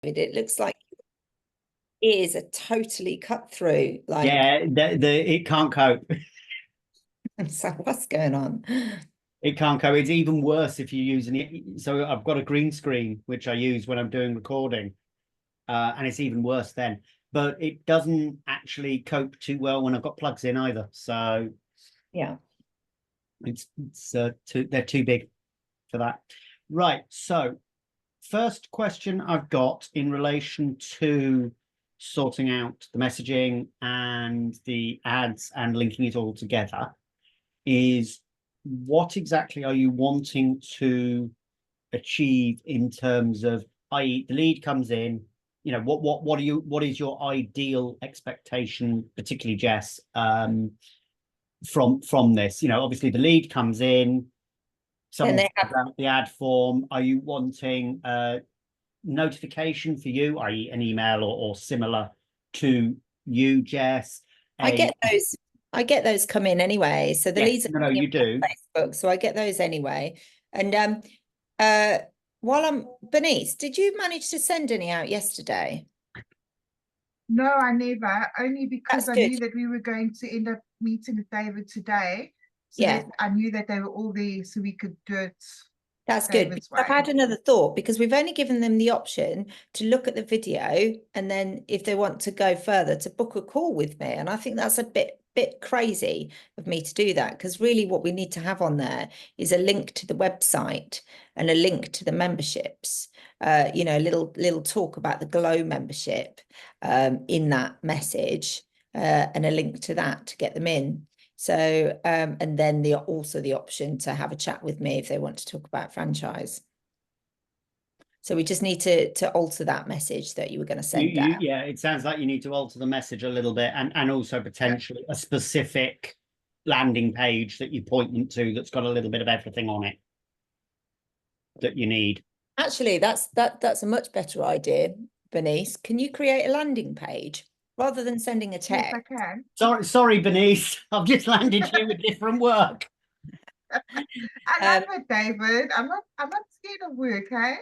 it looks like ears are totally cut through. Like, Yeah, it can't cope. so what's going on? It can't cope. It's even worse if you're using it. So I've got a green screen, which I use when I'm doing recording. And it's even worse then. But it doesn't actually cope too well when I've got plugs in either. So Yeah. they're too big for that. Right. So first question I've got in relation to sorting out the messaging and the ads and linking it all together is, what exactly are you wanting to achieve in terms of, i.e., the lead comes in, you know, what is your ideal expectation, particularly Jess, from this? You know, obviously the lead comes in, Then someone they have, fills out the ad form. Are you wanting a notification for you, i.e., an email or similar to you, Jess? I get those come in anyway. So the Yes, leads are no, coming in you do. from Facebook, so I get those anyway. And while I'm Bernice, did you manage to send any out yesterday? No, I never, only because That's I good. knew that we were going to end up meeting with David today. So Yeah. I knew that they were all there so we could do it That's good. David's I've way. had another thought because we've only given them the option to look at the video and then if they want to go further to book a call with me. And I think that's a bit crazy of me to do that, because really what we need to have on there is a link to the website and a link to the memberships. You know, a little talk about the Glow membership in that message, and a link to that to get them in. So, and then also the option to have a chat with me if they want to talk about franchise. So we just need to alter that message that you were going to send out. Yeah, it sounds like you need to alter the message a little bit, and also potentially a specific landing page that you point them to that's got a little bit of everything on it that you need. Actually, that's a much better idea, Bernice. Can you create a landing page rather than sending a Yes, text? I can. Sorry, Bernice. I've just landed here with different work. I love it, David. I'm not scared of work, hey?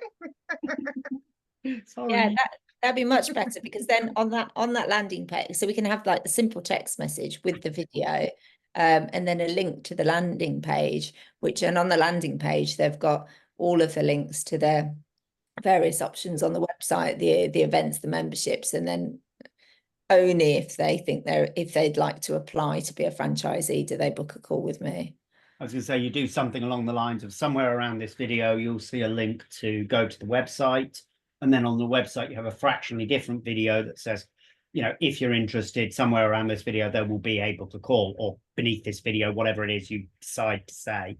Sorry. Yeah, that'd be much better, because then on that landing page, so we can have like the simple text message with the video, and then a link to the landing page, and on the landing page they've got all of the links to their various options on the website, the events, the memberships, and then only if they think if they'd like to apply to be a franchisee do they book a call with me. I was going to say, you do something along the lines of, somewhere around this video, you'll see a link to go to the website. And then on the website, you have a fractionally different video that says, you know, if you're interested, somewhere around this video, they will be able to call, or beneath this video, whatever it is you decide to say.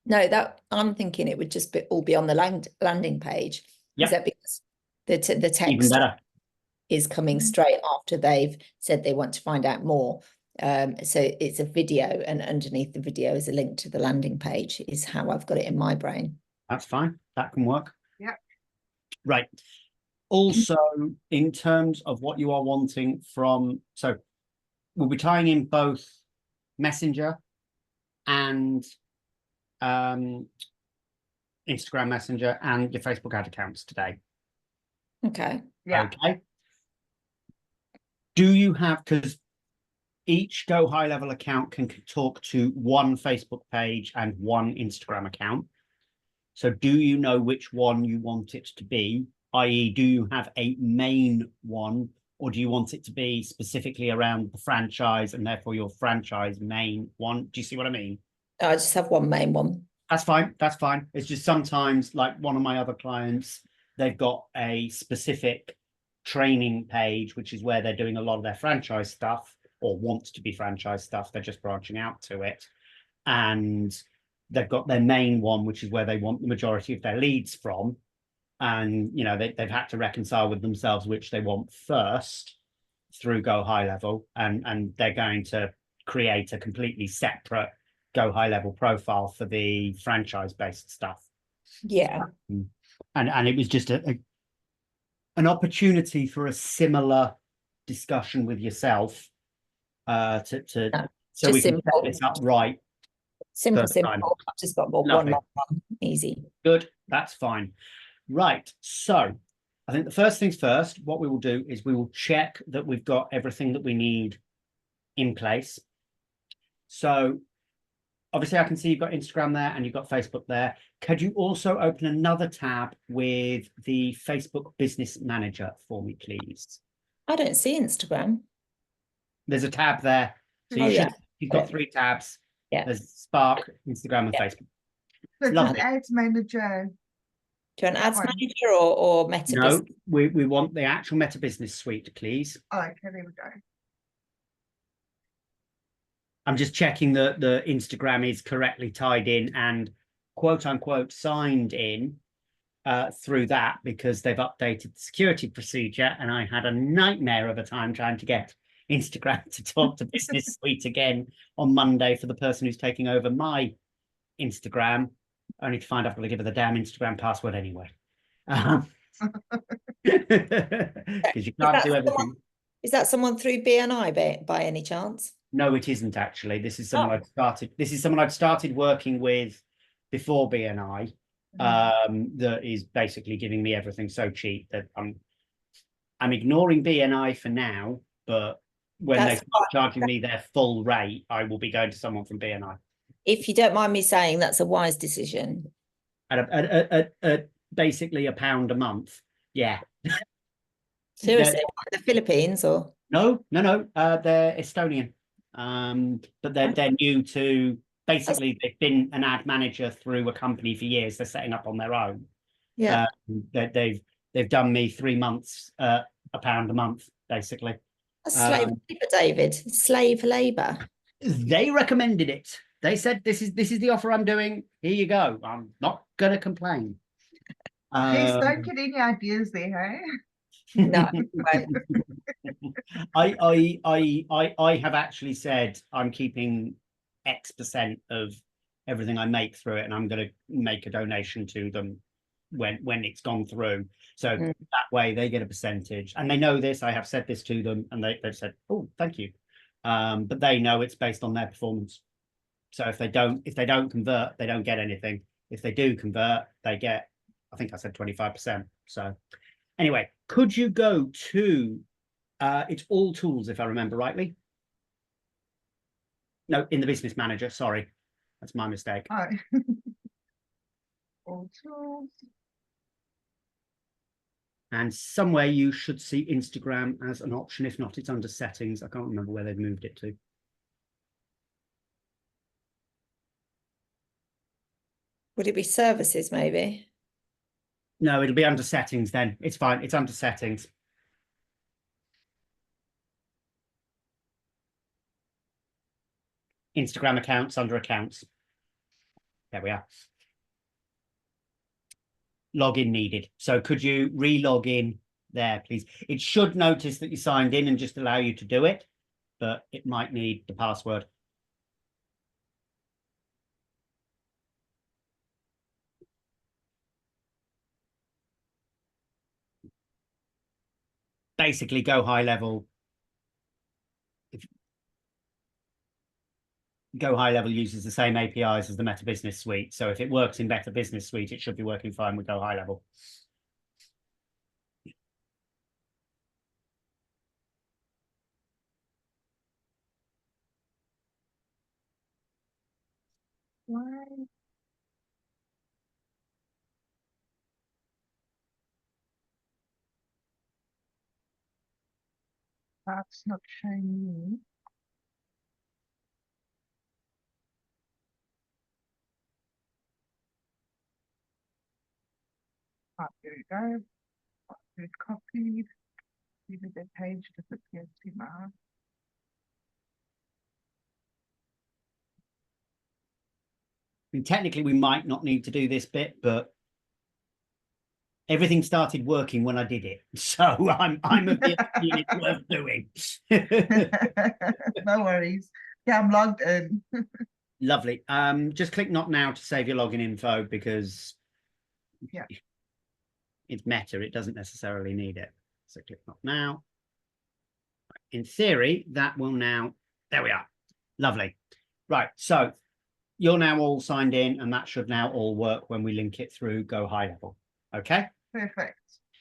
No, that I'm thinking it would just all be on the landing page. Yep. Is that because the Even text better. is coming straight after they've said they want to find out more. So it's a video, and underneath the video is a link to the landing page, is how I've got it in my brain. That's fine. That can work. Yeah. Right. Also, in terms of what you are wanting from, so we'll be tying in both Messenger and Instagram Messenger and your Facebook ad accounts today. Okay. Yeah. Okay. Do you have, because each Go High Level account can talk to one Facebook page and one Instagram account. So do you know which one you want it to be? I.e., do you have a main one, or do you want it to be specifically around the franchise and therefore your franchise main one? Do you see what I mean? I just have one main one. That's fine. That's fine. It's just sometimes, like one of my other clients, they've got a specific training page, which is where they're doing a lot of their franchise stuff, or wants to be franchise stuff. They're just branching out to it. And they've got their main one, which is where they want the majority of their leads from. And, you know, they've had to reconcile with themselves which they want first through Go High Level. And they're going to create a completely separate Go High Level profile for the franchise-based stuff. Yeah. And it was just an opportunity for a similar discussion with yourself, so we can set this up right. Simple. Time. I've just got one, easy. Good, that's fine. Right, so I think the first things first, what we will do is we will check that we've got everything that we need in place. So obviously I can see you've got Instagram there and you've got Facebook there. Could you also open another tab with the Facebook Business Manager for me, please? I don't see Instagram. There's a tab there. So Oh, you should, yeah. you've got 3 tabs. Yeah. There's Spark, Instagram, and Yeah. Facebook. So just Lovely. ads manager. Do you want That ads one. manager or meta No, business? we want the actual Meta Business Suite, please. Oh, okay, there we go. I'm just checking that the Instagram is correctly tied in and quote unquote signed in through that, because they've updated the security procedure and I had a nightmare of a time trying to get Instagram to talk to Business Suite again on Monday for the person who's taking over my Instagram, only to find I've got to give her the damn Instagram password anyway. Because you can't do everything. Is that someone through BNI by any chance? No, it isn't actually. This is someone Oh. I've started. This is someone I've started working with before BNI. That is basically giving me everything so cheap that I'm ignoring BNI for now. But when they start charging me their full rate, I will be going to someone from BNI. If you don't mind me saying, that's a wise decision. At basically £1 a month. Yeah. Seriously, the Philippines or? No. They're Estonian. But they're new to, basically they've been an ad manager through a company for years. They're setting up on their own. Yeah. They've done me 3 months £1 a month, basically. That's slave labor, David. Slave labor. They recommended it. They said this is the offer I'm doing. Here you go. I'm not gonna complain. Please don't get any ideas there, hey? No, right. I have actually said I'm keeping X% of everything I make through it, and I'm going to make a donation to them when it's gone through. So that way they get a percentage, and they know this. I have said this to them, and they've said, "Oh, thank you," but they know it's based on their performance. So if they don't convert, they don't get anything. If they do convert, they get, I think I said 25%. So anyway, could you go to it's all tools, if I remember rightly? No, in the Business Manager, sorry. That's my mistake. Oh. All tools. And somewhere you should see Instagram as an option. If not, it's under settings. I can't remember where they've moved it to. Would it be services, maybe? No, it'll be under settings then. It's fine. It's under settings. Instagram accounts under accounts. There we are. Login needed. So could you re-log in there, please? It should notice that you signed in and just allow you to do it, but it might need the password. Basically, Go High Level. Go High Level uses the same APIs as the Meta Business Suite. So if it works in Meta Business Suite, it should be working fine with Go High Level. Why? That's not showing me. Oh, there we go. It's copied. Even the page disappears to my. I mean, technically, we might not need to do this bit, but everything started working when I did it. So I'm a bit it's worth doing. No worries. Yeah, I'm logged in. Lovely. Just click not now to save your login info, because Yeah, it's Meta. It doesn't necessarily need it. So click not now. In theory, that will now, there we are. Lovely. Right. So you're now all signed in, and that should now all work when we link it through Go High Level. Okay. perfect.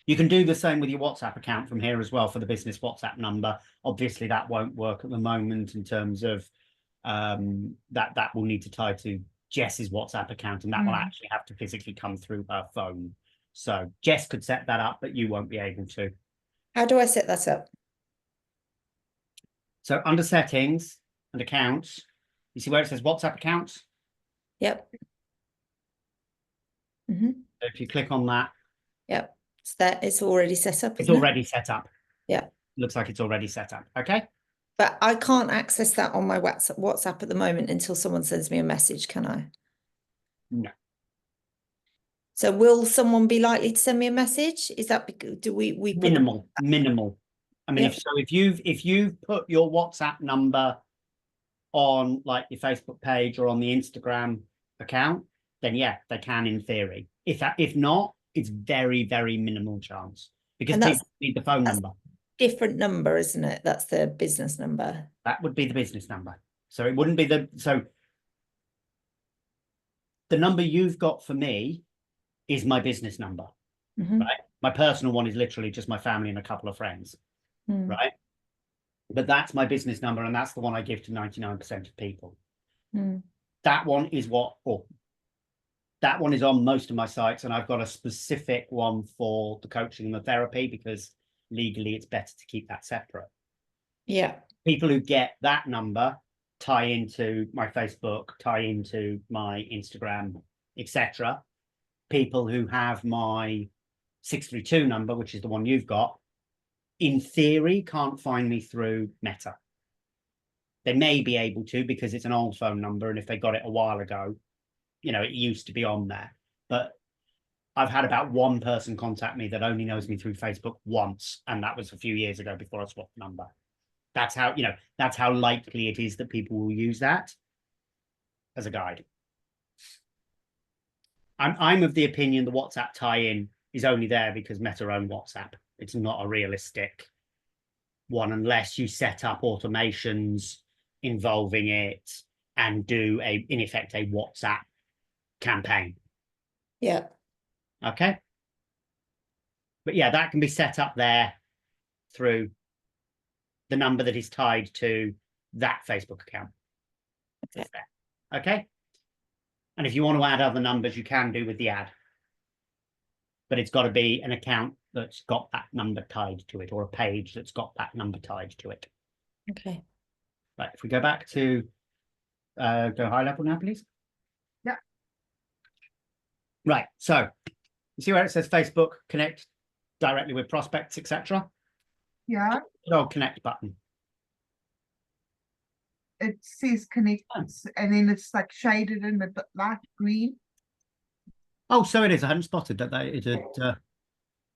You can do the same with your WhatsApp account from here as well for the business WhatsApp number. Obviously, that won't work at the moment in terms of that will need to tie to Jess's WhatsApp account, and that will actually have to physically come through her phone. So Jess could set that up, but you won't be able to. How do I set that up? So under settings and accounts, you see where it says WhatsApp accounts? Yep. Mm-hmm. So if you click on that, Yep. It's that it's already set up, it's isn't it? already set up. Yeah. Looks like it's already set up. Okay. But I can't access that on my WhatsApp at the moment until someone sends me a message, can I? No. So will someone be likely to send me a message? Is that because do we put Minimal. I mean, Yep. if you've put your WhatsApp number on like your Facebook page or on the Instagram account, then yeah, they can in theory. If not, it's very, very minimal chance because And people need the phone that's number. different number, isn't it? That's the business number. That would be the business number. So it wouldn't be so the number you've got for me is my business number, Mhm. right? My personal one is literally just my family and a couple of friends, Mm. right? But that's my business number, and that's the one I give to 99% of people. Mm. That one is that one is on most of my sites, and I've got a specific one for the coaching and the therapy because legally it's better to keep that separate. Yeah. People who get that number tie into my Facebook, tie into my Instagram, etc. People who have my 632 number, which is the one you've got, in theory, can't find me through Meta. They may be able to because it's an old phone number, and if they got it a while ago, it used to be on there. But I've had about one person contact me that only knows me through Facebook once, and that was a few years ago before I swapped the number. That's how likely it is that people will use that as a guide. I'm of the opinion the WhatsApp tie-in is only there because Meta own WhatsApp. It's not a realistic one unless you set up automations involving it and do in effect a WhatsApp campaign. Yeah. Okay. But yeah, that can be set up there through the number that is tied to that Facebook account. Okay. Okay. And if you want to add other numbers, you can do with the ad. But it's got to be an account that's got that number tied to it, or a page that's got that number tied to it. Okay. Right. If we go back to go high level now, please. Yeah. Right. So you see where it says Facebook connect directly with prospects, etc. Yeah, Good old connect button. it says connect, and then it's like shaded in a bit light green. Oh, so it is. I hadn't spotted that. I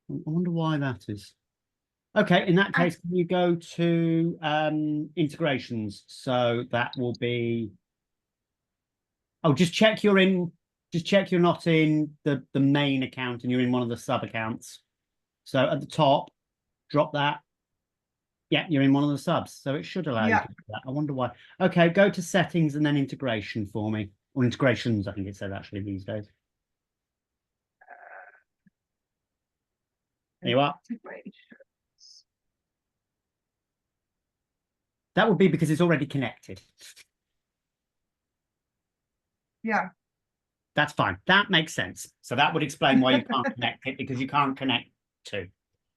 wonder why that is. Okay, in that case, can you go to integrations? So that will be. Oh, just check you're not in the main account and you're in one of the sub accounts. So at the top, drop that. Yeah, you're in one of the subs. So it should allow you to do that. I wonder why. Okay, go to settings and then integration for me. Or integrations, I think it says actually these days. There you are. That would be because it's already connected. Yeah. That's fine. That makes sense. So that would explain why you can't connect it, because you can't connect to.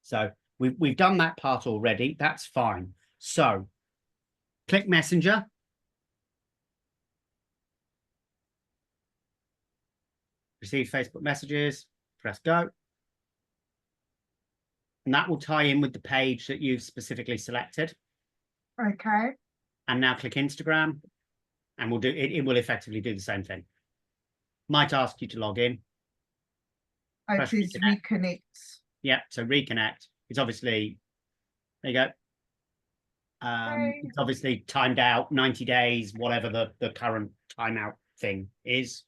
So we've done that part already. That's fine. So click Messenger. Receive Facebook messages. Press go. And that will tie in with the page that you've specifically selected. Okay. And now click Instagram, and we'll do it. It will effectively do the same thing. Might ask you to log in. It says reconnect. Yeah, so reconnect. It's obviously, there you go. It's obviously timed out 90 days, whatever the current timeout thing is.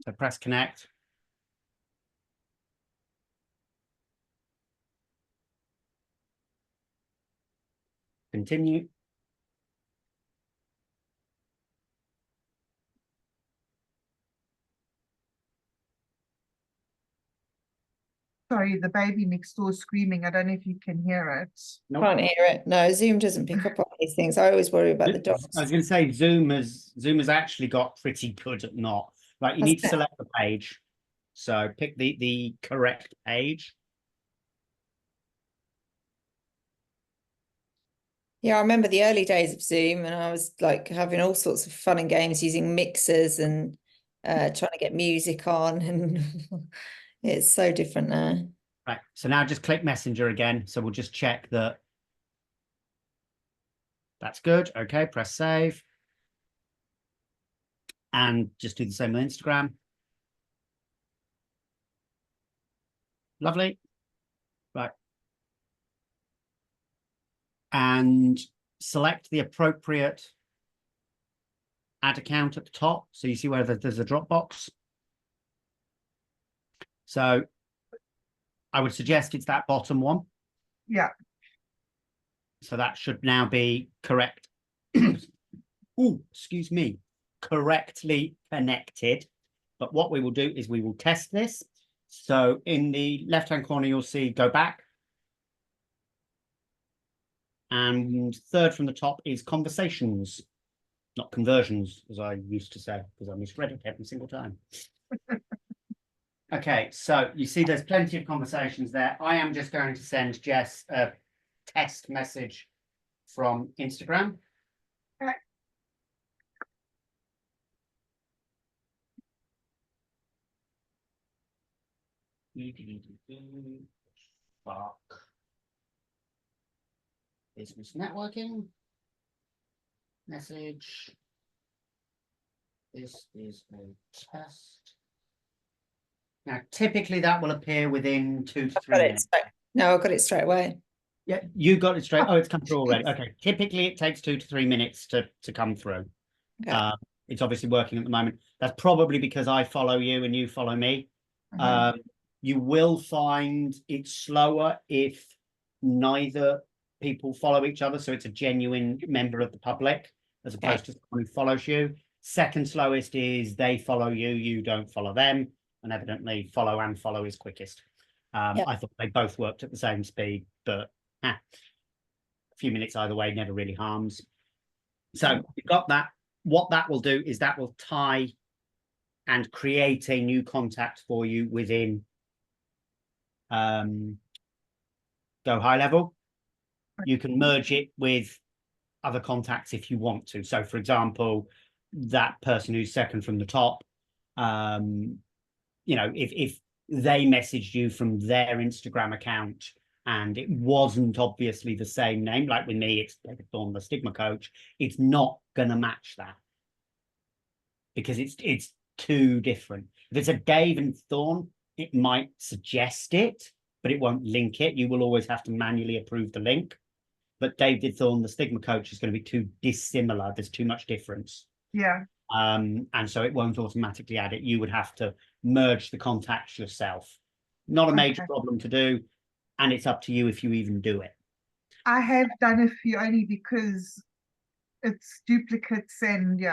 So press connect. Continue. Sorry, the baby next door is screaming. I don't know if you can hear it. Nope. Can't hear it. No, Zoom doesn't pick up on these things. I always worry about the dogs. I was going to say Zoom has actually got pretty good at not. Right, you Has need to it? select the page. So pick the correct page. Yeah, I remember the early days of Zoom, and I was like having all sorts of fun and games using mixers and trying to get music on, and it's so different now. Right, so now just click Messenger again. So we'll just check that that's good. Okay, press save. And just do the same with Instagram. Lovely. Right. And select the appropriate ad account at the top. So you see where there's a drop box. So I would suggest it's that bottom one. Yeah. So that should now be correct. Oh, excuse me. Correctly connected. But what we will do is we will test this. So in the left-hand corner, you'll see go back. And third from the top is conversations, not conversions, as I used to say, because I misread it every single time. Okay, so you see there's plenty of conversations there. I am just going to send Jess a test message from Instagram. Okay. Fuck. Business networking. Message. This is a test. Now, typically that will appear within 2 to 3 Got it minutes. straight. No, I got it straight away. Yeah, you got it straight. Oh, it's come through already. Okay. Typically it takes 2 to 3 minutes to come through. Okay. It's obviously working at the moment. That's probably because I follow you and you follow me. You will find it's slower if neither people follow each other. So it's a genuine member of the public as opposed to someone who follows you. Second slowest is they follow you, you don't follow them. And evidently follow and follow is quickest. I thought they both worked at the same speed, but a few minutes either way never really harms. So you've got that. What that will do is that will tie and create a new contact for you within Go High Level. You can merge it with other contacts if you want to. So, for example, that person who's second from the top, you know, if they messaged you from their Instagram account and it wasn't obviously the same name, like with me, it's David Thorne, the stigma coach, it's not going to match that because it's too different. If it's a Dave and Thorne, it might suggest it, but it won't link it. You will always have to manually approve the link. But David Thorne, the stigma coach, is going to be too dissimilar. There's too much difference. Yeah. And so it won't automatically add it. You would have to merge the contacts yourself. Not a major problem to do, and it's up to you if you even do it. I have done a few only because it's duplicates and it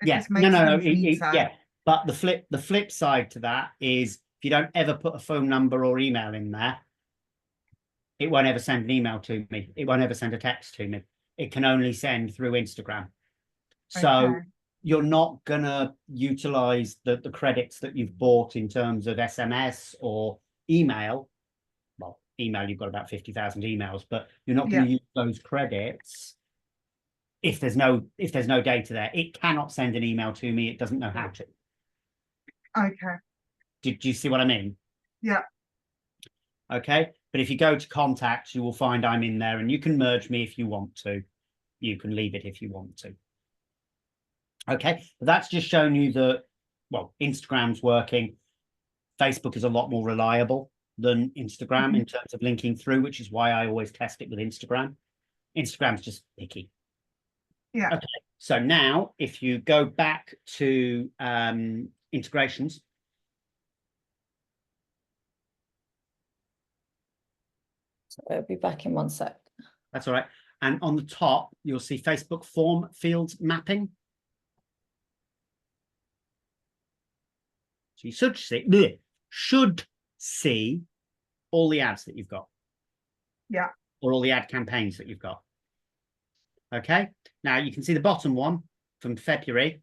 just makes things neater. Yeah. But the flip side to that is if you don't ever put a phone number or email in there, it won't ever send an email to me. It won't ever send a text to me. It can only send through Instagram. So you're not gonna utilize the credits that you've bought in terms of SMS or email. Well, email, you've got about 50,000 emails, but you're not going to use those credits if there's no data there. It cannot send an email to me. It doesn't know how to. Okay. Did you see what I mean? Yeah. Okay. But if you go to contacts, you will find I'm in there and you can merge me if you want to. You can leave it if you want to. Okay. But that's just shown you that, well, Instagram's working. Facebook is a lot more reliable than Instagram in terms of linking through, which is why I always test it with Instagram. Instagram's just picky. Yeah. Okay. So now if you go back to integrations. So I'll be back in 1 sec. That's all right. And on the top, you'll see Facebook form fields mapping. So you should see all the ads that you've got. Yeah. Or all the ad campaigns that you've got. Okay. Now you can see the bottom one from February.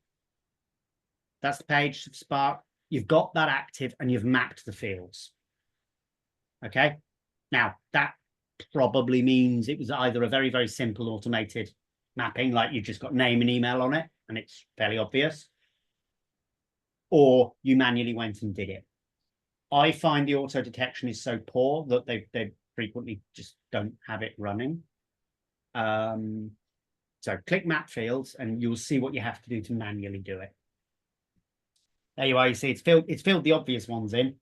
That's the page of Spark. You've got that active and you've mapped the fields. Okay. Now that probably means it was either a very, very simple automated mapping, like you just got name and email on it, and it's fairly obvious, or you manually went and did it. I find the auto detection is so poor that they frequently just don't have it running. So click map fields and you'll see what you have to do to manually do it. There you are. You see it's filled the obvious ones in.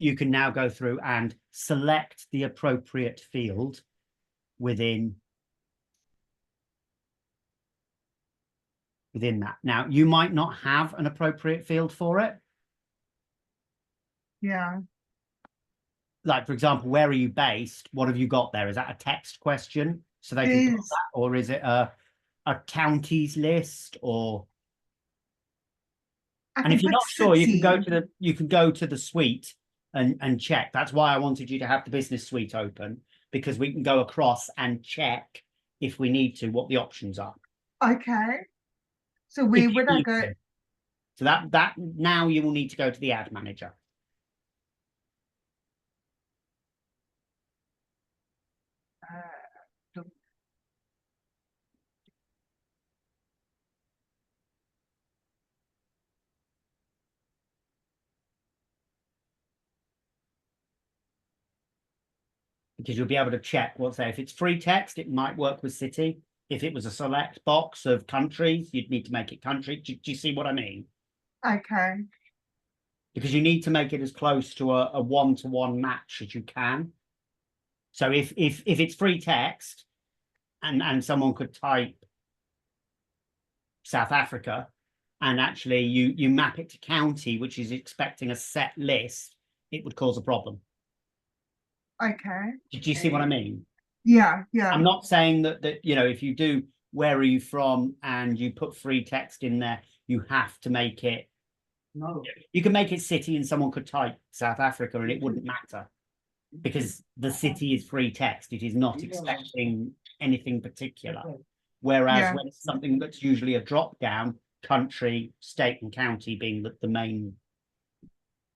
You can now go through and select the appropriate field within that. Now, you might not have an appropriate field for it. Yeah. Like, for example, where are you based? What have you got there? Is that a text question? So they can put that, or is it a counties list? Or and if you're not sure, you can go to the suite and check. That's why I wanted you to have the business suite open, because we can go across and check if we need to what the options are. Okay. So where would I go? So that now you will need to go to the ad manager. Because you'll be able to check what's there. If it's free text, it might work with city. If it was a select box of countries, you'd need to make it country. Do you see what I mean? Okay. Because you need to make it as close to a one-to-one match as you can. So if it's free text and someone could type South Africa, and actually you map it to county, which is expecting a set list, it would cause a problem. Okay. Did you see what I mean? Yeah. I'm not saying that if you do where are you from and you put free text in there, you have to make it. No, you can make it city and someone could type South Africa and it wouldn't matter, because the city is free text. It is not expecting anything particular. Whereas when it's something that's usually a drop down, country, state and county being the main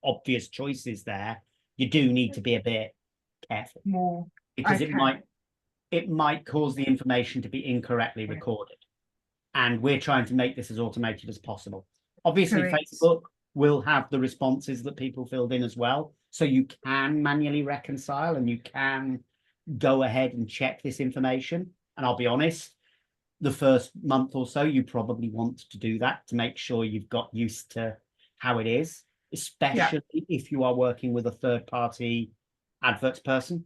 obvious choices there, you do need to be a bit careful more, because it might cause the information to be incorrectly recorded, and we're trying to make this as automated as possible. Obviously, Facebook will have the responses that people filled in as well, so you can manually reconcile and you can go ahead and check this information. And I'll be honest, the first month or so, you probably want to do that to make sure you've got used to how it is, especially if you are working with a third-party adverts person,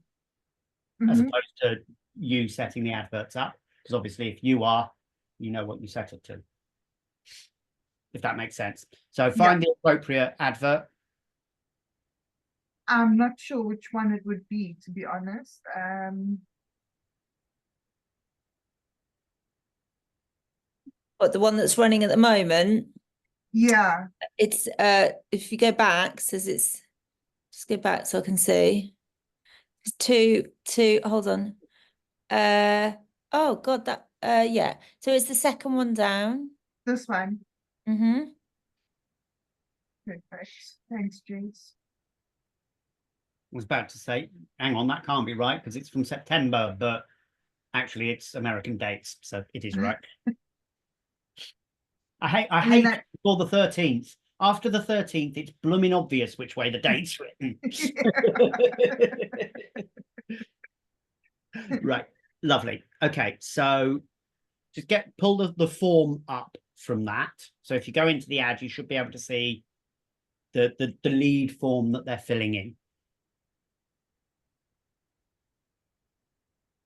as opposed to you setting the adverts up. Because obviously, if you are, you know what you set it to, if that makes sense. So find the appropriate advert. I'm not sure which one it would be, to be honest. But the one that's running at the moment, it's if you go back, says it's, just go back so I can see. It's two, hold on. Oh God, that yeah. So it's the second one down. This one. Mm-hmm. Perfect. Thanks, Jace. I was about to say, hang on, that can't be right because it's from September, but actually it's American dates, so it is right. I hate before the 13th. After the 13th, it's blooming obvious which way the date's written. Right, lovely. Okay, so just pull the form up from that. So if you go into the ad, you should be able to see the lead form that they're filling in.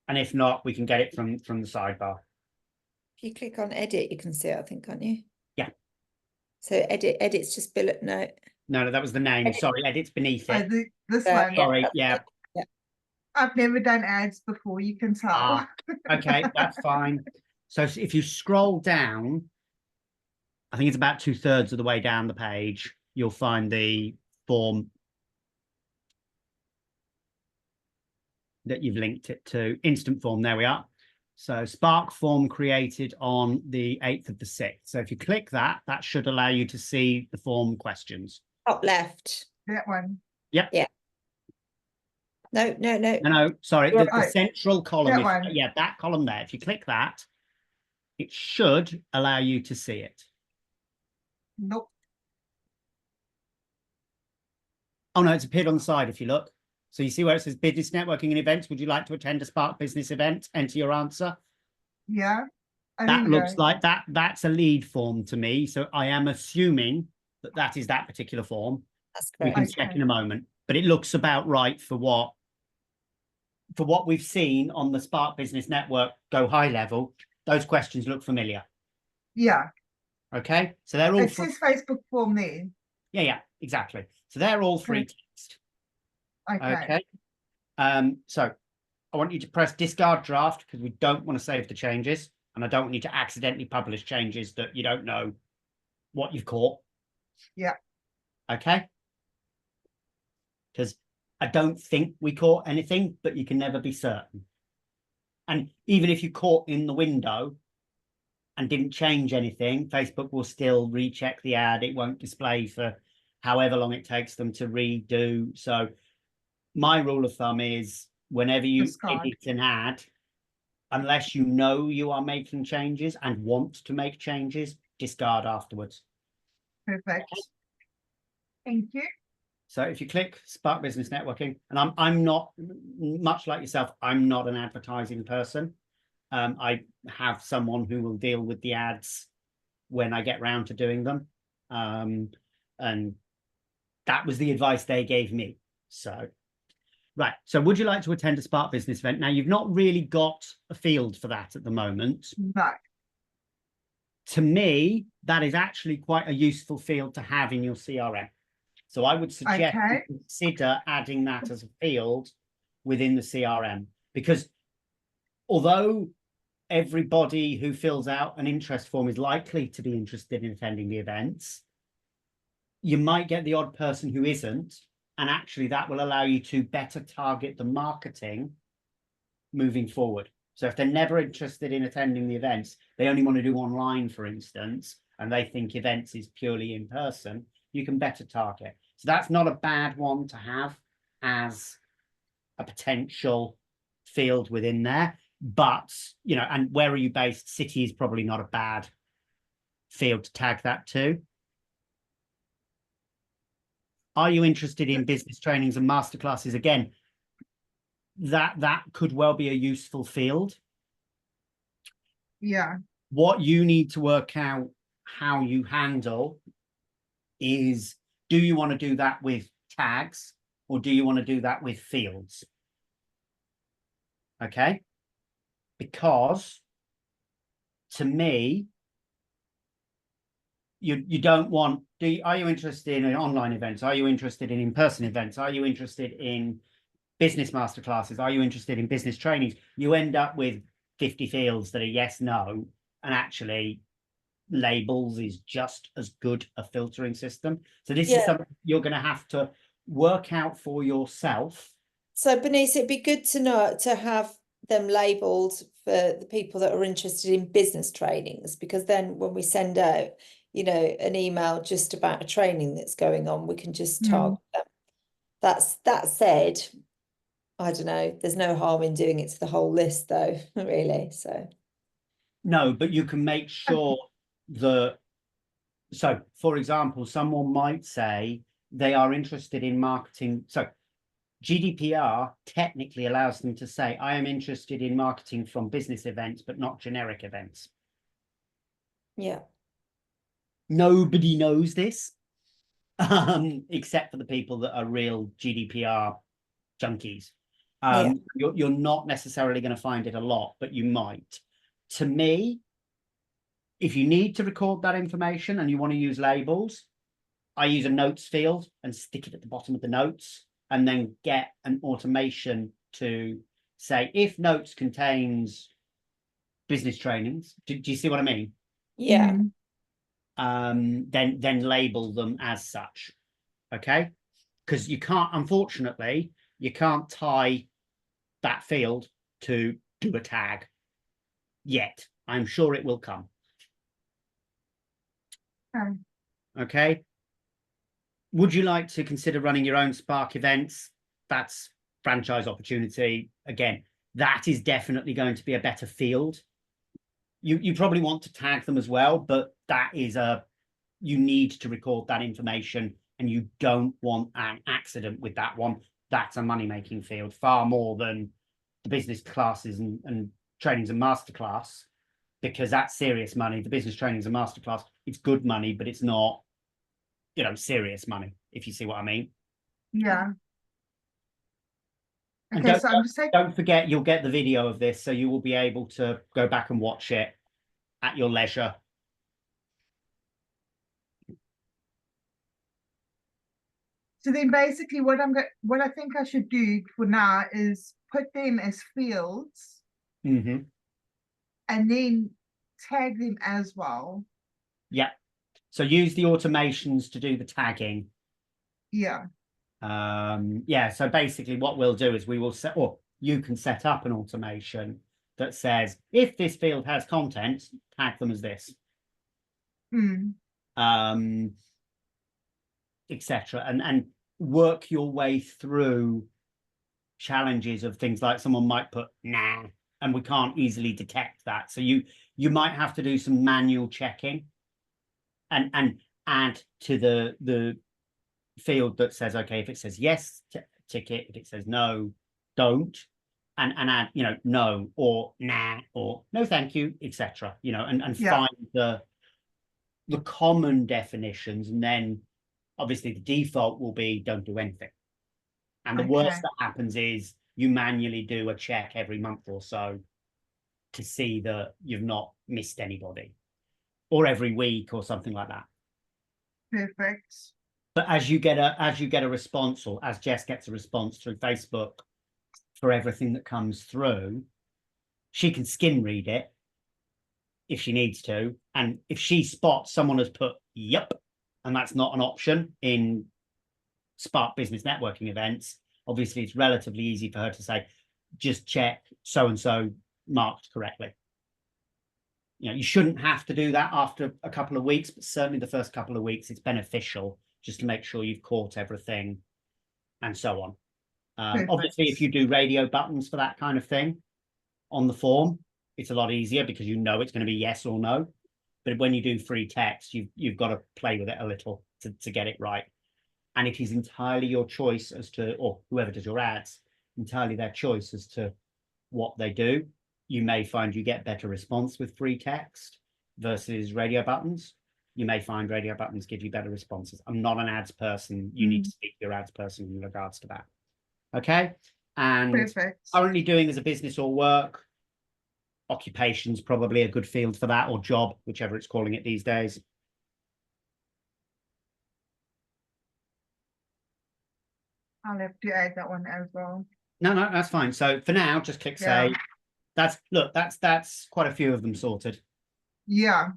And if not, we can get it from the sidebar. If you click on edit, you can see it, I think, can't you? Yeah. So edit's just bullet note. No, that was the name. Sorry, edit's beneath it. This one. Sorry, yeah. I've never done ads before, you can tell. Okay, that's fine. So if you scroll down, I think it's about 2/3 of the way down the page, you'll find the form that you've linked it to. Instant form, there we are. So Spark form created on the 8th of the 6th. So if you click that, that should allow you to see the form questions. Top left. That one. Yep. Yeah. No, no, no. No, sorry. Yeah, The central column, that one. yeah, that column there. If you click that, it should allow you to see it. Nope. Oh, no, it's appeared on the side if you look. So you see where it says business networking and events. Would you like to attend a Spark business event? Enter your answer. Yeah. That looks like that's a lead form to me. So I am assuming that that is that particular form. That's We correct. can check in a moment, but it looks about right for what we've seen on the Spark Business Network Go High level. Those questions look familiar. Yeah. Okay, so they're all. It says Facebook form there. Yeah, exactly. So they're all free text. Okay. So I want you to press discard draft because we don't want to save the changes, and I don't want you to accidentally publish changes that you don't know what you've caught. Yeah. Okay. Because I don't think we caught anything, but you can never be certain. And even if you caught in the window and didn't change anything, Facebook will still recheck the ad. It won't display for however long it takes them to redo. So my rule of thumb is whenever you edit an ad, unless you know you are making changes and want to make changes, discard afterwards. Perfect. Okay. Thank you. So if you click Spark Business Networking, and I'm not, much like yourself, I'm not an advertising person. I have someone who will deal with the ads when I get round to doing them. And that was the advice they gave me. So, right. So would you like to attend a Spark Business event? Now, you've not really got a field for that at the moment. No. To me, that is actually quite a useful field to have in your CRM. So I would suggest you consider adding that as a field within the CRM, because although everybody who fills out an interest form is likely to be interested in attending the events, you might get the odd person who isn't, and actually that will allow you to better target the marketing moving forward. So if they're never interested in attending the events, they only want to do online, for instance, and they think events is purely in person, you can better target. So that's not a bad one to have as a potential field within there. But, you know, and where are you based? City is probably not a bad field to tag that to. Are you interested in business trainings and masterclasses? Again, that could well be a useful field. Yeah. What you need to work out how you handle is, do you want to do that with tags or do you want to do that with fields? Okay. Because to me, you don't want, are you interested in online events? Are you interested in in-person events? Are you interested in business masterclasses? Are you interested in business trainings? You end up with 50 fields that are yes, no, and actually labels is just as good a filtering system. So this is something you're going to have to work out for yourself. So Bernice, it'd be good to know, to have them labeled for the people that are interested in business trainings, because then when we send out, you know, an email just about a training that's going on, we can just target them. That said, I don't know, there's no harm in doing it to the whole list though, really. So no, but you can make sure that, so for example, someone might say they are interested in marketing. So GDPR technically allows them to say, I am interested in marketing from business events, but not generic events. yeah. Nobody knows this, except for the people that are real GDPR junkies. You're not necessarily going to find it a lot, but you might. To me, if you need to record that information and you want to use labels, I use a notes field and stick it at the bottom of the notes, and then get an automation to say, if notes contains business trainings, do you see what I mean? Yeah. Then label them as such. Okay. because you can't, unfortunately, you can't tie that field to do a tag yet. I'm sure it will come. Okay. Would you like to consider running your own Spark events? That's franchise opportunity. Again, that is definitely going to be a better field. You probably want to tag them as well, but that is you need to record that information, and you don't want an accident with that one. That's a money-making field far more than the business classes and trainings and masterclass, because that's serious money. The business trainings and masterclass, it's good money, but it's not, you know, serious money, if you see what I mean. Yeah. And Okay, so I'm just saying, don't forget, you'll get the video of this, so you will be able to go back and watch it at your leisure. so then basically what I think I should do for now is put them as fields Mm-hmm. and then tag them as well. Yeah. So use the automations to do the tagging. Yeah. Yeah, so basically what we'll do is we will set, or you can set up an automation that says, if this field has content, tag them as this. Etc. And work your way through challenges of things like someone might put nah, and we can't easily detect that. So you might have to do some manual checking and add to the field that says, okay, if it says yes, tick it. If it says no, don't. And add, you know, no or nah or no thank you, etc. You know, and find the common definitions, and then obviously the default will be don't do anything. And the worst that happens is you manually do a check every month or so to see that you've not missed anybody, or every week or something like that. Perfect. But as you get a response, or as Jess gets a response through Facebook for everything that comes through, she can skim read it if she needs to. And if she spots someone has put yep, and that's not an option in Spark Business Networking events, obviously it's relatively easy for her to say, just check so and so marked correctly. You know, you shouldn't have to do that after a couple of weeks, but certainly the first couple of weeks, it's beneficial just to make sure you've caught everything and so on. Obviously, if you do radio buttons for that kind of thing on the form, it's a lot easier because you know it's going to be yes or no. But when you do free text, you've got to play with it a little to get it right. And it is entirely your choice as to, or whoever does your ads, entirely their choice as to what they do. You may find you get better response with free text versus radio buttons. You may find radio buttons give you better responses. I'm not an ads person. You need to speak to your ads person in regards to that. Okay. And currently doing as a business or work, occupation's probably a good field for that, or job, whichever it's calling it these days. I'll have to add that one as well. No, that's fine. So for now, just click save. That's quite a few of them sorted. Yeah.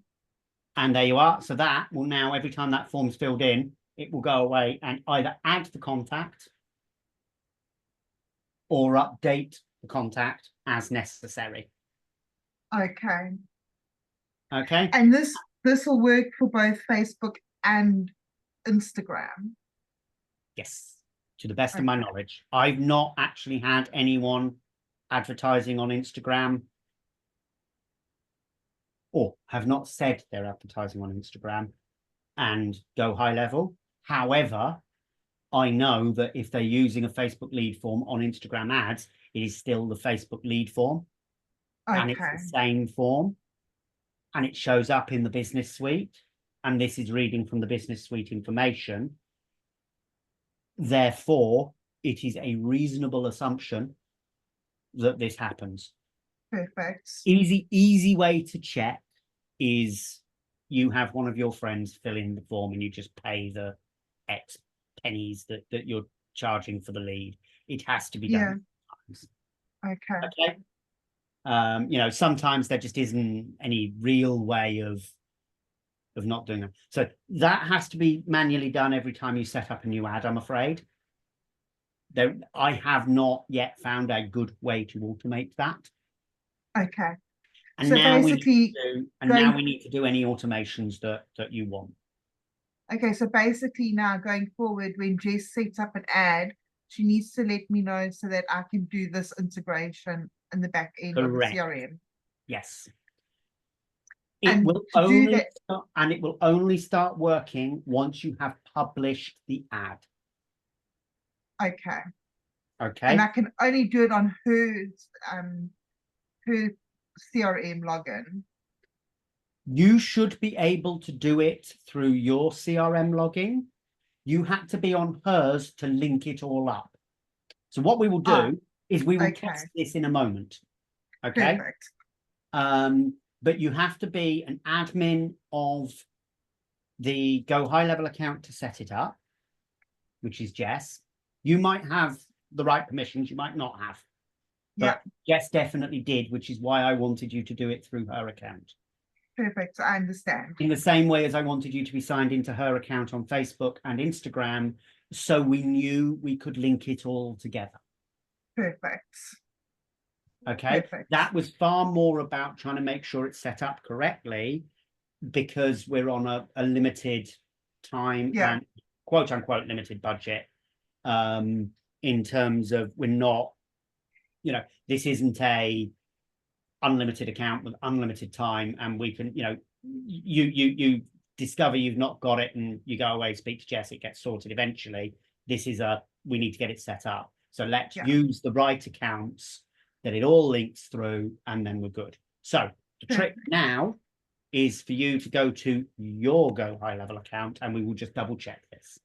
And there you are. So that will now, every time that form's filled in, it will go away and either add the contact or update the contact as necessary. Okay. Okay. And this will work for both Facebook and Instagram. Yes, to the best of my knowledge. I've not actually had anyone advertising on Instagram, or have not said they're advertising on Instagram and go high level. However, I know that if they're using a Facebook lead form on Instagram ads, it is still the Facebook lead form. And it's the same form. And it shows up in the business suite. And this is reading from the business suite information. Therefore, it is a reasonable assumption that this happens. Perfect. Easy way to check is you have one of your friends fill in the form and you just pay the X pennies that you're charging for the lead. It has to be done. Okay. You know, sometimes there just isn't any real way of not doing it. So that has to be manually done every time you set up a new ad, I'm afraid. I have not yet found a good way to automate that. Okay. And So now basically now we need to do any automations that you want. Okay, so basically now going forward, when Jess sets up an ad, she needs to let me know so that I can do this integration in the back end of the Correct. CRM. Yes. And to do that, it will only start working once you have published the ad. okay. Okay. And I can only do it on her CRM login. You should be able to do it through your CRM login. You had to be on hers to link it all up. So what we will do is we will test this in a moment. Okay. Perfect. But you have to be an admin of the Go High Level account to set it up, which is Jess. You might have the right permissions, you might not have. But Jess definitely did, which is why I wanted you to do it through her account. Perfect. I understand. In the same way as I wanted you to be signed into her account on Facebook and Instagram, so we knew we could link it all together. Perfect. Okay. Perfect. That was far more about trying to make sure it's set up correctly, because we're on a limited time and quote unquote limited budget. In terms of, we're not, you know, this isn't a unlimited account with unlimited time, and we can, you know, you discover you've not got it and you go away, speak to Jess, it gets sorted eventually. This is we need to get it set up. So let's use the right accounts that it all links through, and then we're good. So the trick now is for you to go to your Go High Level account, and we will just double check this.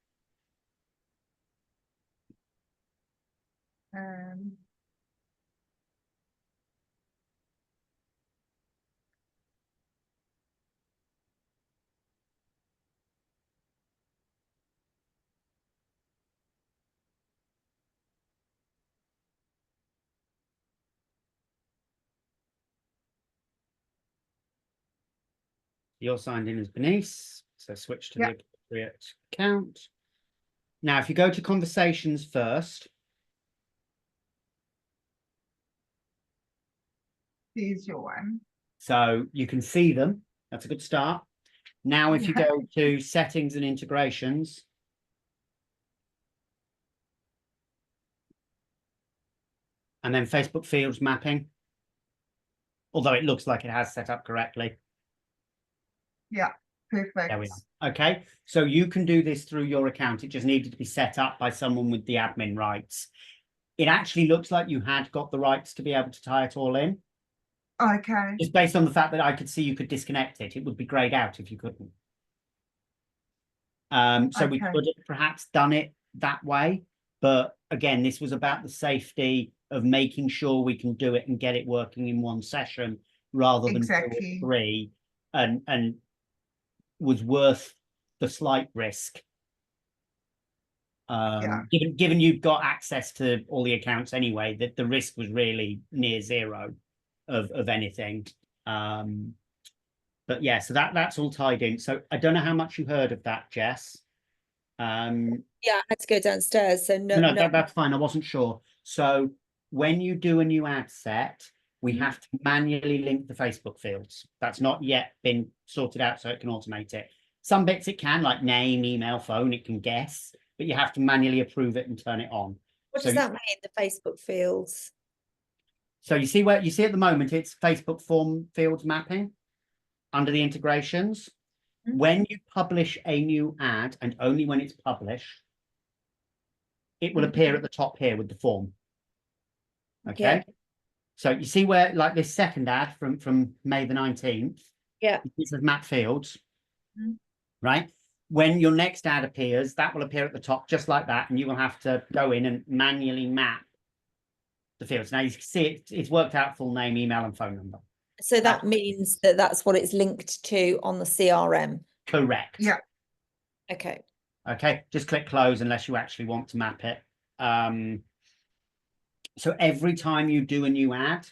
You're signed in as Bernice, so switch to the appropriate account. Now, if you go to conversations first. There's your one. So you can see them. That's a good start. Now, if you go to settings and integrations. And then Facebook fields mapping. Although it looks like it has set up correctly. Yeah, perfect. There we are. Okay, so you can do this through your account. It just needed to be set up by someone with the admin rights. It actually looks like you had got the rights to be able to tie it all in. Okay. Just based on the fact that I could see you could disconnect it. It would be grayed out if you couldn't. So we could have perhaps done it that way. But again, this was about the safety of making sure we can do it and get it working in one session rather than 2 or 3, and was worth the slight risk. Given you've got access to all the accounts anyway, that the risk was really near zero of anything. But yeah, so that's all tied in. So I don't know how much you heard of that, Jess. Yeah, I had to go downstairs, so no. That's fine. I wasn't sure. So when you do a new ad set, we have to manually link the Facebook fields. That's not yet been sorted out, so it can automate it. Some bits it can, like name, email, phone, it can guess, but you have to manually approve it and turn it on. What does that mean, the Facebook fields? So you see where you see at the moment, it's Facebook form fields mapping under the integrations. When you publish a new ad, and only when it's published, it will appear at the top here with the form. Okay. So you see where, like this second ad from May the 19th. Yeah. This is map fields. Right. When your next ad appears, that will appear at the top just like that, and you will have to go in and manually map the fields. Now you can see it's worked out full name, email, and phone number. So that means that that's what it's linked to on the CRM. Correct. Yeah. Okay. Okay, just click close unless you actually want to map it. So every time you do a new ad,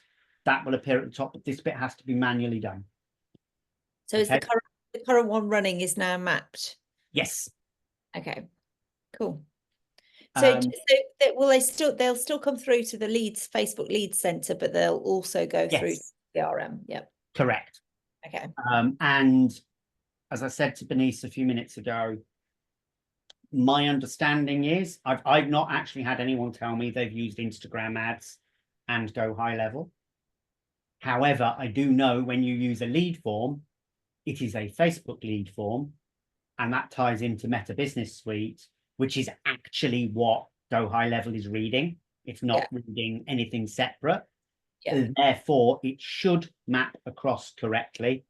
that will appear at the top, but this bit has to be manually done. So is the current one running is now mapped? Yes. Okay, cool. They'll still come through to the Facebook leads center, but they'll also go through Yes, CRM. Yep. correct. Okay. And as I said to Bernice a few minutes ago, my understanding is I've not actually had anyone tell me they've used Instagram ads and go high level. However, I do know when you use a lead form, it is a Facebook lead form, and that ties into Meta Business Suite, which is actually what Go High Level is reading. It's not reading anything separate. Yeah. Therefore, it should map across correctly.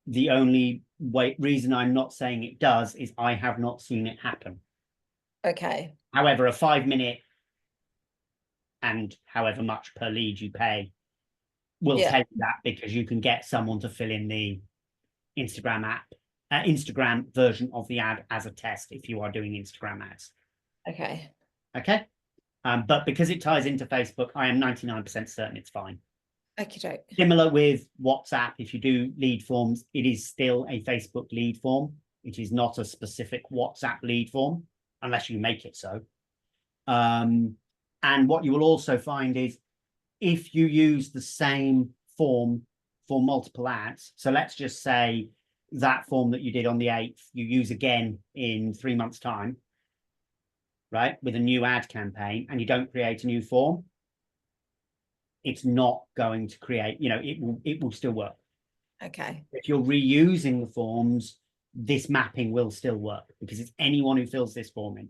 The only reason I'm not saying it does is I have not seen it happen. Okay. However, a 5-minute and however much per lead you pay will tell you that, because you can get someone to fill in the Instagram Instagram version of the ad as a test if you are doing Instagram ads. Okay. Okay. But because it ties into Facebook, I am 99% certain it's fine. Okay. Similar with WhatsApp, if you do lead forms, it is still a Facebook lead form. It is not a specific WhatsApp lead form, unless you make it so. And what you will also find is if you use the same form for multiple ads, so let's just say that form that you did on the 8th, you use again in 3 months' time, right, with a new ad campaign, and you don't create a new form, it's not going to create, it will still work. Okay. If you're reusing the forms, this mapping will still work, because it's anyone who fills this form in.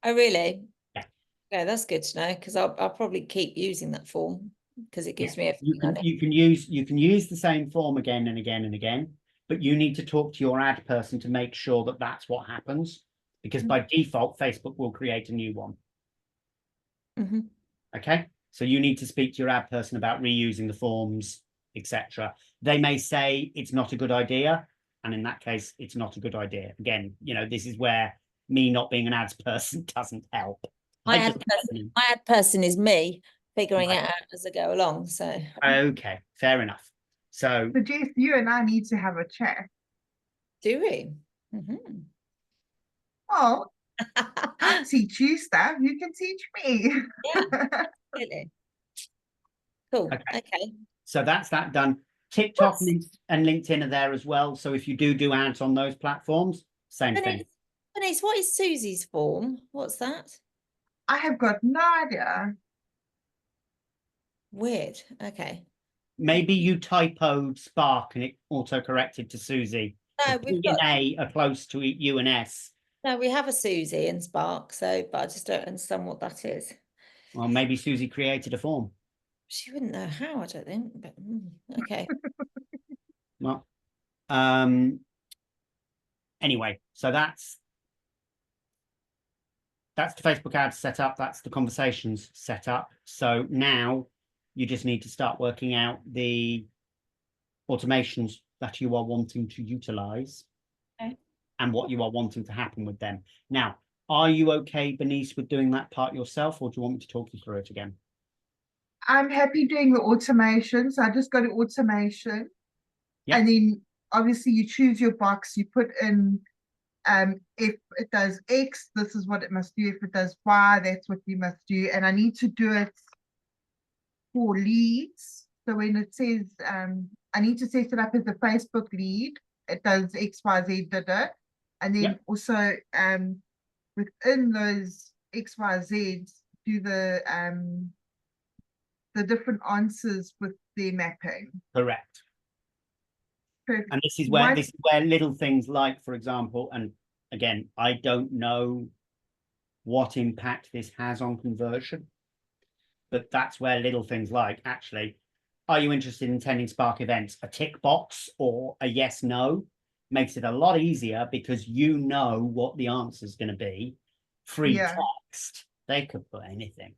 Oh, really? Yeah. Okay, that's good to know, because I'll probably keep using that form because it gives me everything. You can use the same form again and again and again, but you need to talk to your ad person to make sure that that's what happens, because by default Facebook will create a new one. Okay, so you need to speak to your ad person about reusing the forms, etc. They may say it's not a good idea, and in that case it's not a good idea. Again, this is where me not being an ads person doesn't help. My ad person is me figuring it out as I go along. So okay, fair enough. So Jess, you and I need to have a chat. do we? Oh, I teach you stuff. You can teach me. Yeah, really. Cool. Okay. So that's that done. TikTok and LinkedIn are there as well. So if you do ads on those platforms, same thing. Denise, what is Susie's form? What's that? I have got no idea. Weird. Okay. Maybe you typoed Spark and it auto-corrected to Susie. No, P and A are close to U and S. No, we have a Susie in Spark, but I just don't understand what that is. Well, maybe Susie created a form. She wouldn't know how, I don't think, but okay. Well, anyway, so that's the Facebook ads set up. That's the conversations set up. So now you just need to start working out the automations that you are wanting to utilize and what you are wanting to happen with them. Now, are you okay, Bernice, with doing that part yourself, or do you want me to talk you through it again? I'm happy doing the automation. So I just go to automation. And then obviously you choose your box, you put in if it does X, this is what it must do. If it does Y, that's what you must do. And I need to do it for leads. So when it says I need to set it up as a Facebook lead, it does XYZ did it. And then also within those XYZs do the different answers with their mapping. Correct. Perfect. And this is where little things like, for example, and again, I don't know what impact this has on conversion, but that's where little things like, actually, are you interested in attending Spark events? A tick box or a yes, no makes it a lot easier, because you know what the answer is going to be. Free text, they could put anything.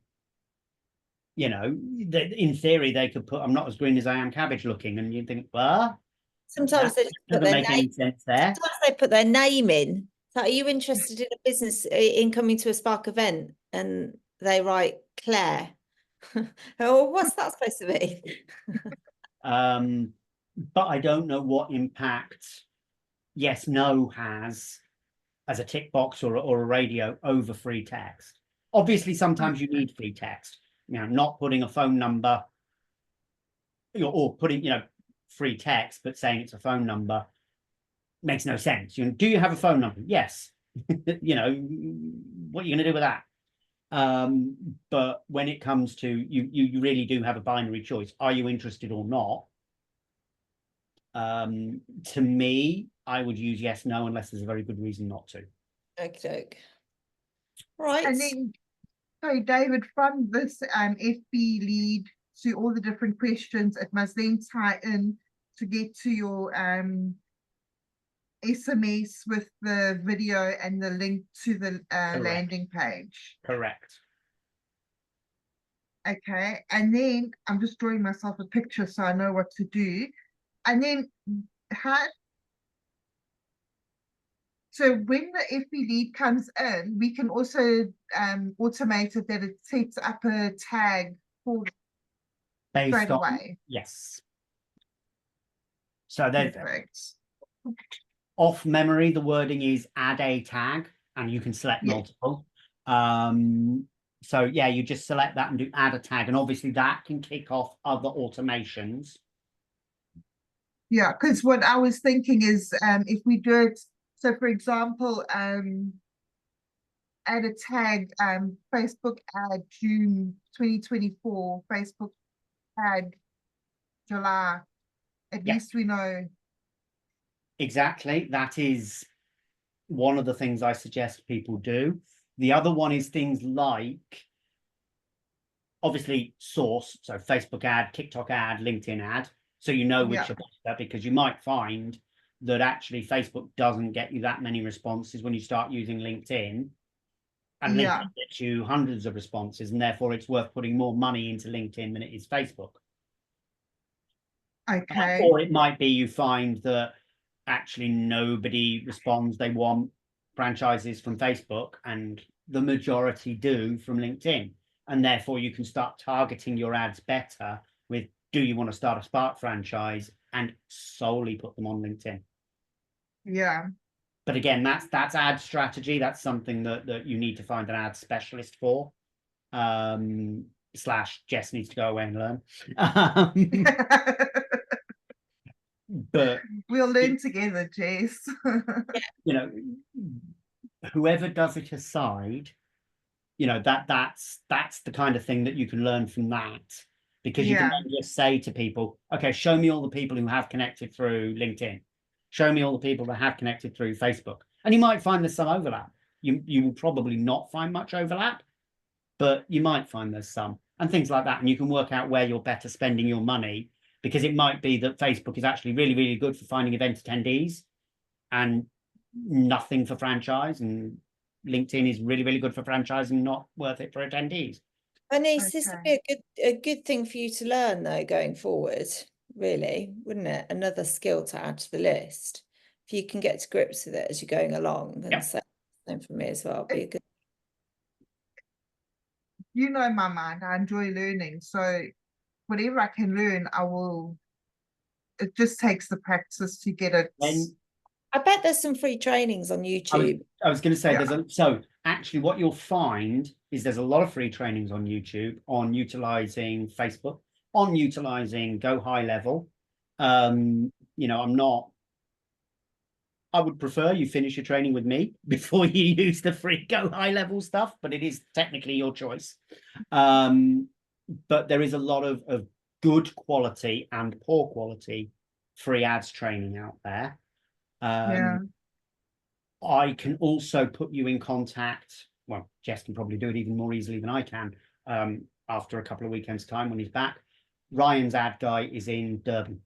In theory, they could put, I'm not as green as I am cabbage looking, and you think, well, sometimes they doesn't make any sense there. Sometimes they put their name in. So are you interested in a business in coming to a Spark event? And they write Claire. Oh, what's that supposed to be? But I don't know what impact yes, no has as a tick box or a radio over free text. Obviously, sometimes you need free text, not putting a phone number or putting, free text, but saying it's a phone number makes no sense. Do you have a phone number? Yes. What are you going to do with that? But when it comes to you really do have a binary choice. Are you interested or not? To me, I would use yes, no, unless there's a very good reason not to. Okay. Right. And then, sorry, David, from this FB lead to all the different questions, it must then tie in to get to your SMS with the video and the link to the landing page. Correct. Okay, and then I'm just drawing myself a picture so I know what to do. And then so when the FB lead comes in, we can also automate it that it sets up a tag for straight away. Yes. So there's Perfect. Off memory, the wording is add a tag, and you can select multiple. So yeah, you just select that and do add a tag, and obviously that can kick off other automations. Yeah, because what I was thinking is if we do it, so for example, add a tag, Facebook ad June 2024, Facebook ad July, at least we know. Exactly. That is one of the things I suggest people do. The other one is things like, obviously, source, so Facebook ad, TikTok ad, LinkedIn ad, so you know which are better, because you might find that actually Facebook doesn't get you that many responses when you start using LinkedIn, and LinkedIn gets you hundreds of responses, and therefore it's worth putting more money into LinkedIn than it is Facebook. Okay. Or it might be you find that actually nobody responds, they want franchises from Facebook, and the majority do from LinkedIn, and therefore you can start targeting your ads better with, do you want to start a Spark franchise, and solely put them on LinkedIn. Yeah. But again, that's ad strategy. That's something that you need to find an ad specialist for. Slash Jess needs to go away and learn. But we'll learn together, Jess. Whoever does it aside, that's the kind of thing that you can learn from that, because you can then just say to people, okay, show me all the people who have connected through LinkedIn, show me all the people that have connected through Facebook, and you might find there's some overlap. You will probably not find much overlap, but you might find there's some, and things like that, and you can work out where you're better spending your money, because it might be that Facebook is actually really, really good for finding event attendees and nothing for franchise, and LinkedIn is really, really good for franchise and not worth it for attendees. And this would be a good thing for you to learn, though, going forward, really, wouldn't it? Another skill to add to the list. If you can get to grips with it as you're going along, and same for me as well, be a good. You know my mind, I enjoy learning, so whatever I can learn, I will. It just takes the practice to get it. I bet there's some free trainings on YouTube. I was going to say so actually what you'll find is there's a lot of free trainings on YouTube on utilizing Facebook, on utilizing Go High Level. I would prefer you finish your training with me before you use the free Go High Level stuff, but it is technically your choice. But there is a lot of good quality and poor quality free ads training out there. I can also put you in contact. Well, Jess can probably do it even more easily than I can after a couple of weekends' time when he's back. Ryan's ad guy is in Durban.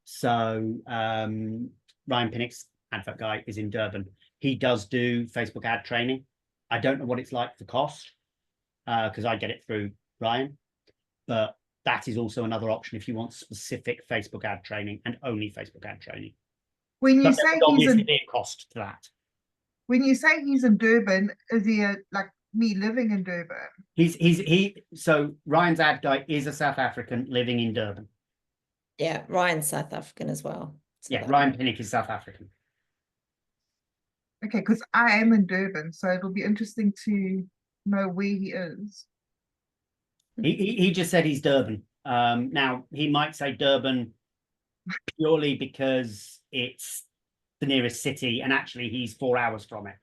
So Ryan Pinnock's advert guy is in Durban. He does do Facebook ad training. I don't know what it's like for cost, because I get it through Ryan, but that is also another option if you want specific Facebook ad training and only Facebook ad training. When you say he's in cost to that. When you say he's in Durban, is he like me living in Durban? So Ryan's ad guy is a South African living in Durban. Yeah, Ryan's South African as well. Yeah, Ryan Pinnock is South African. Okay, because I am in Durban, so it'll be interesting to know where he is. He just said he's Durban. Now he might say Durban purely because it's the nearest city, and actually he's 4 hours from it.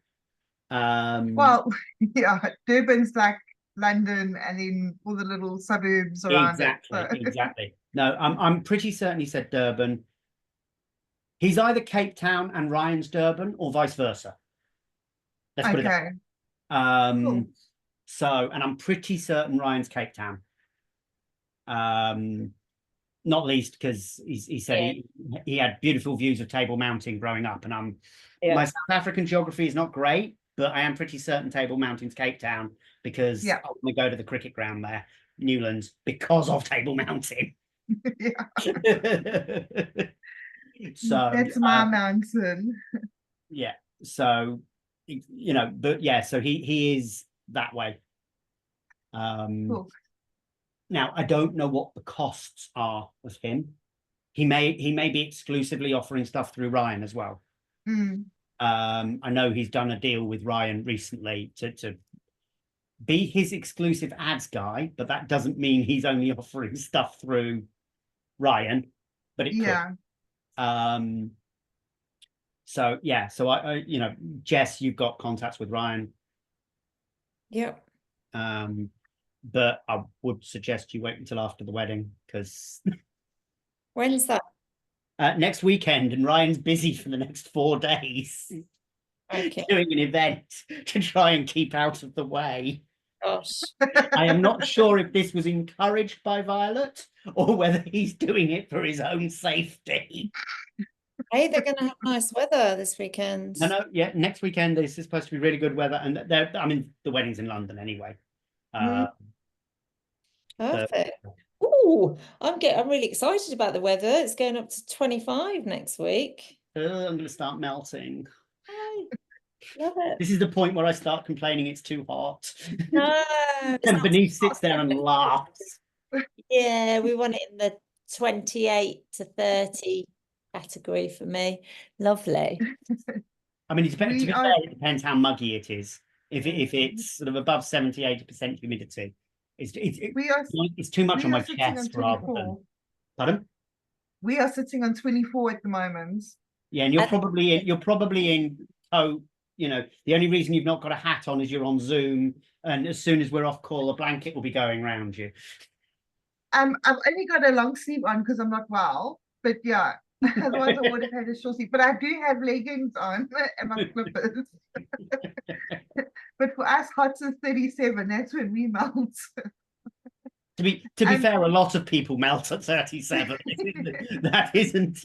Well, yeah, Durban's like London and then all the little suburbs around it. Exactly, So. exactly. No, I'm pretty certain he said Durban. He's either Cape Town and Ryan's Durban, or vice versa. Let's put it that Okay, way. cool. So, and I'm pretty certain Ryan's Cape Town. Not least because he said he had beautiful views of Table Mountain growing up, and my South African geography is not great, but I am pretty certain Table Mountain's Cape Town because Yeah. I want to go to the cricket ground there, Newlands, because of Table Mountain. Yeah, So that's my mountain. yeah, so but yeah, so he is that way. Cool. Now I don't know what the costs are of him. He may be exclusively offering stuff through Ryan as well. Mm. I know he's done a deal with Ryan recently to be his exclusive ads guy, but that doesn't mean he's only offering stuff through Ryan, but it Yeah. could. So yeah, so I Jess, you've got contacts with Ryan. Yep. But I would suggest you wait until after the wedding because When's that? next weekend, and Ryan's busy for the next 4 days Okay. doing an event to try and keep out of the way. Gosh. I am not sure if this was encouraged by Violet or whether he's doing it for his own safety. Hey, they're going to have nice weather this weekend. No, yeah, next weekend is supposed to be really good weather, and I mean, the wedding's in London anyway. Perfect. Oh, I'm really excited about the weather. It's going up to 25 next week. I'm going to start melting. Love it. This is the point where I start complaining it's too hot. No, And Bernice sits there and laughs. Yeah, we want it in the 28 to 30 category for me. Lovely. I mean, to be fair, it depends how muggy it is. If it's sort of above 70-80% humidity, it's too much on my chest rather than. Pardon? We are sitting on 24 at the moment. Yeah, and you're probably in coat. The only reason you've not got a hat on is you're on Zoom, and as soon as we're off call, a blanket will be going around you. I've only got a long sleeve on because I'm not well, but yeah, otherwise I would have had a short sleeve. But I do have leggings on and my slippers. But for us, hot is 37. That's when we melt. To be fair, a lot of people melt at 37. That isn't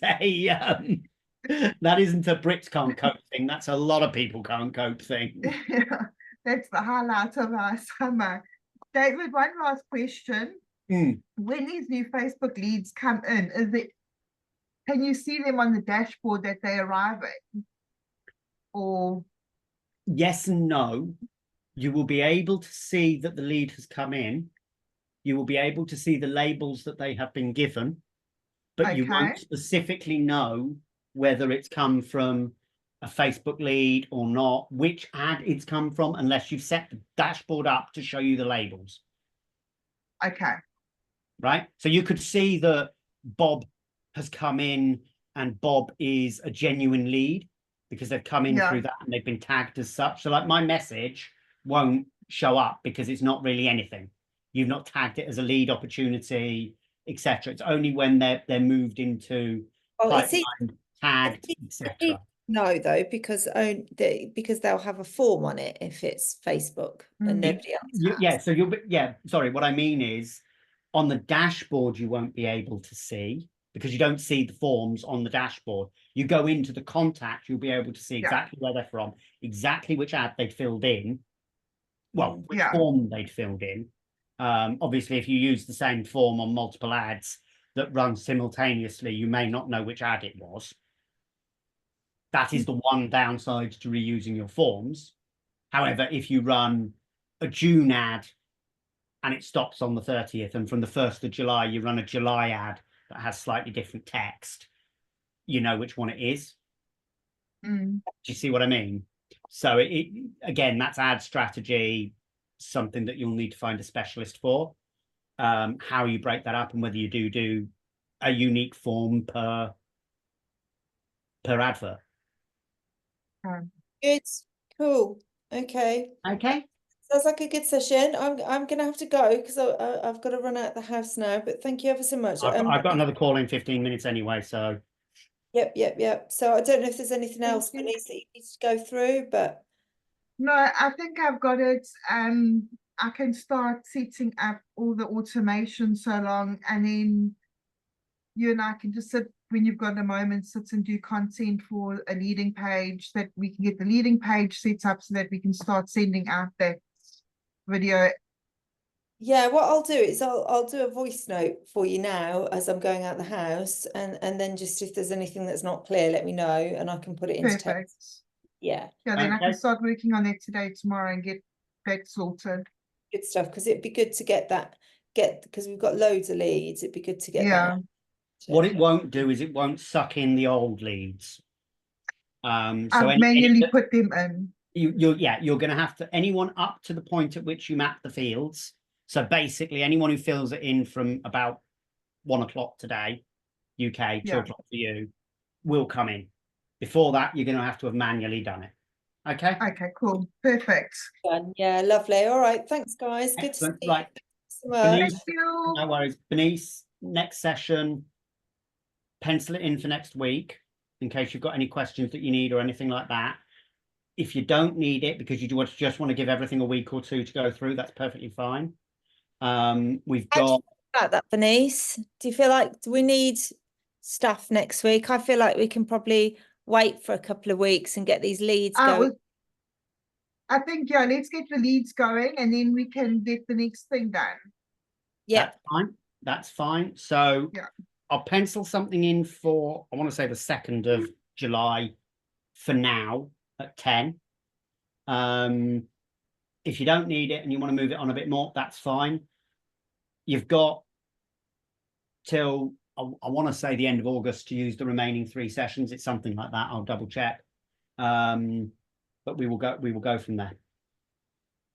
a Brits can't cope thing. That's a lot of people can't cope thing. Yeah, that's the highlight of our summer. David, one last question. When these new Facebook leads come in, can you see them on the dashboard that they arrive at? Or yes and no. You will be able to see that the lead has come in. You will be able to see the labels that they have been given, but you won't specifically know whether it's come from a Facebook lead or not, which ad it's come from, unless you've set the dashboard up to show you the labels. Okay. Right? So you could see that Bob has come in and Bob is a genuine lead because they've come in through that and they've been tagged as such. So like my message won't show up because it's not really anything. You've not tagged it as a lead opportunity, etc. It's only when they're moved into pipeline, tagged, etc. No, though, because they'll have a form on it if it's Facebook and nobody else has. Yeah, so sorry, what I mean is on the dashboard you won't be able to see because you don't see the forms on the dashboard. You go into the contact, you'll be able to see exactly where they're from, exactly which ad they'd filled in, which form they'd filled in. Obviously, if you use the same form on multiple ads that run simultaneously, you may not know which ad it was. That is the one downside to reusing your forms. However, if you run a June ad and it stops on the 30th, and from the 1st of July, you run a July ad that has slightly different text, you know which one it is. Do you see what I mean? So again, that's ad strategy, something that you'll need to find a specialist for. How you break that up and whether you do a unique form per advert. Good. Cool. Okay. Okay. Sounds like a good session. I'm gonna have to go because I've got to run out the house now. But thank you ever so much. I've got another call in 15 minutes anyway, so. Yep. So I don't know if there's anything else that you. needs to go through, but No, I think I've got it. I can start setting up all the automation so long, and then you and I can just sit when you've got a moment, sit and do content for a leading page, that we can get the leading page set up so that we can start sending out that video. yeah, what I'll do is I'll do a voice note for you now as I'm going out the house, and then just if there's anything that's not clear, let me know and I can put it into Perfect. text. Yeah. Yeah, then I can Okay. start working on it today, tomorrow, and get that sorted. Good stuff, because it'd be good to get because we've got loads of leads. It'd be good to get that Yeah. out. What it won't do is it won't suck in the old leads. So I've manually put them in. you're going to have to, anyone up to the point at which you map the fields. So basically anyone who fills it in from about 1 o'clock today, UK, 2 o'clock for you, will come in. Before that, you're going to have manually done it. Okay. Okay, cool. Perfect. Done. Yeah, lovely. All right. Thanks, guys. Good to see Excellent. you. Right. Thanks so much. Denise, Thank you. no worries. Denise, next session, pencil it in for next week in case you've got any questions that you need or anything like that. If you don't need it because you just want to give everything a week or two to go through, that's perfectly fine. We've How do you got feel about that, Bernice? Do you feel like we need staff next week? I feel like we can probably wait for a couple of weeks and get these leads going. I think, yeah, let's get the leads going and then we can get the next thing done. Yeah. That's fine. That's fine. So yeah, I'll pencil something in for, I want to say the 2nd of July for now at 10. If you don't need it and you want to move it on a bit more, that's fine. You've got till I want to say the end of August to use the remaining 3 sessions. It's something like that. I'll double check. But we will go from there.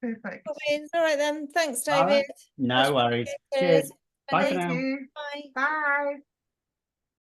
perfect. All right then. Thanks, All David. right. No worries. Cheers. Bye for now. Thank you. Bye. Bye.